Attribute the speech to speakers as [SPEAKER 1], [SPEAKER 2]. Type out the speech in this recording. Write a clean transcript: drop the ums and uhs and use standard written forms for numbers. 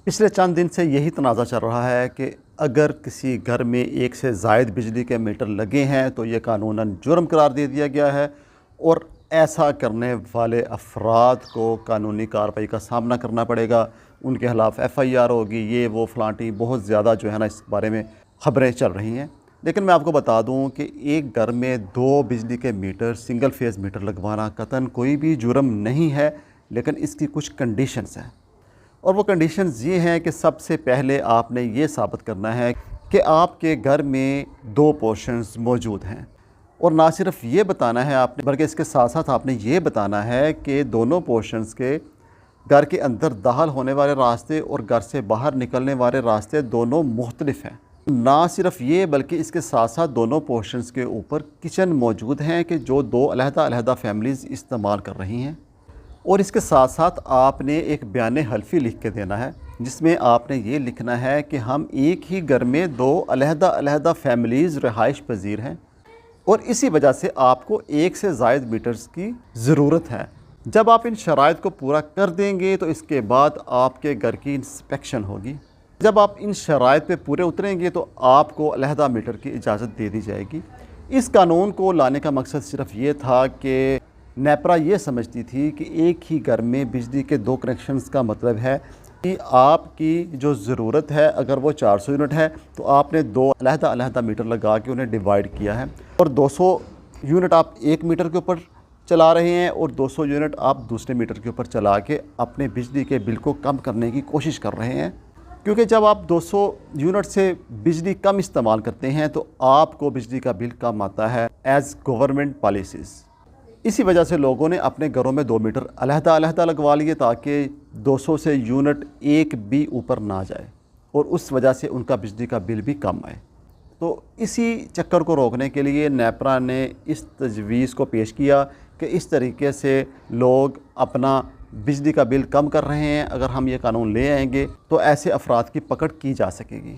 [SPEAKER 1] पिछले चंद दिन से यही तनाज़ा चल रहा है कि अगर किसी घर में एक से ज़ायद बिजली के मीटर लगे हैं तो ये कानूनन जुर्म करार दे दिया गया है और ऐसा करने वाले अफराद को कानूनी कार्रवाई का सामना करना पड़ेगा। उनके खिलाफ़ FIR होगी, ये वो फलांटी, बहुत ज़्यादा जो है ना इस बारे में ख़बरें चल रही हैं। लेकिन मैं आपको बता दूं कि एक घर में 2 बिजली के मीटर, सिंगल फेज़ मीटर लगवाना कतन कोई भी जुर्म नहीं है, लेकिन इसकी कुछ कंडीशंस हैं। और वो कंडीशंस ये हैं कि सबसे पहले आपने ये साबित करना है कि आपके घर में 2 पोर्शंस मौजूद हैं। और ना सिर्फ ये बताना है आपने, बल्कि इसके साथ साथ आपने ये बताना है कि दोनों पोर्शंस के घर के अंदर दाखिल होने वाले रास्ते और घर से बाहर निकलने वाले रास्ते दोनों मुख्तलिफ हैं। ना सिर्फ ये बल्कि इसके साथ साथ दोनों पोर्शंस के ऊपर किचन मौजूद हैं कि जो 2 अलहदा फैमिलीज़ इस्तेमाल कर रही हैं। और इसके साथ साथ आपने एक बयान हल्फी लिख के देना है जिसमें आपने ये लिखना है कि हम एक ही घर में 2 अलहदा फैमिलीज़ रहाइश पजीर हैं और इसी वजह से आपको 1 से ज़ायद मीटर्स की ज़रूरत है। जब आप इन शराइत को पूरा कर देंगे तो इसके बाद आपके घर की इंस्पेक्शन होगी। जब आप इन शराइत पे पूरे उतरेंगे तो आपको अलहदा मीटर की इजाज़त दे दी जाएगी। इस कानून को लाने का मकसद सिर्फ ये था कि नेपरा ये समझती थी कि एक ही घर में बिजली के 2 कनेक्शंस का मतलब है कि आपकी जो ज़रूरत है, अगर वो 400 यूनिट है तो आपने 2 अलहदा मीटर लगा के उन्हें डिवाइड किया है और 200 यूनिट आप एक मीटर के ऊपर चला रहे हैं और 200 यूनिट आप दूसरे मीटर के ऊपर चला के अपने बिजली के बिल को कम करने की कोशिश कर रहे हैं। क्योंकि जब आप 200 यूनिट से बिजली कम इस्तेमाल करते हैं तो आपको बिजली का बिल कम आता है एज़ गवर्नमेंट पॉलिसीज़। इसी वजह से लोगों ने अपने घरों में 2 मीटर अलहदा लगवा लिए ताकि 200 से यूनिट एक भी ऊपर ना जाए और उस वजह से उनका बिजली का बिल भी कम आए। तो इसी चक्कर को रोकने के लिए नेपरा ने इस तजवीज़ को पेश किया कि इस तरीके से लोग अपना बिजली का बिल कम कर रहे हैं। अगर हम ये कानून ले आएंगे तो ऐसे अफराद की पकड़ की जा सकेगी।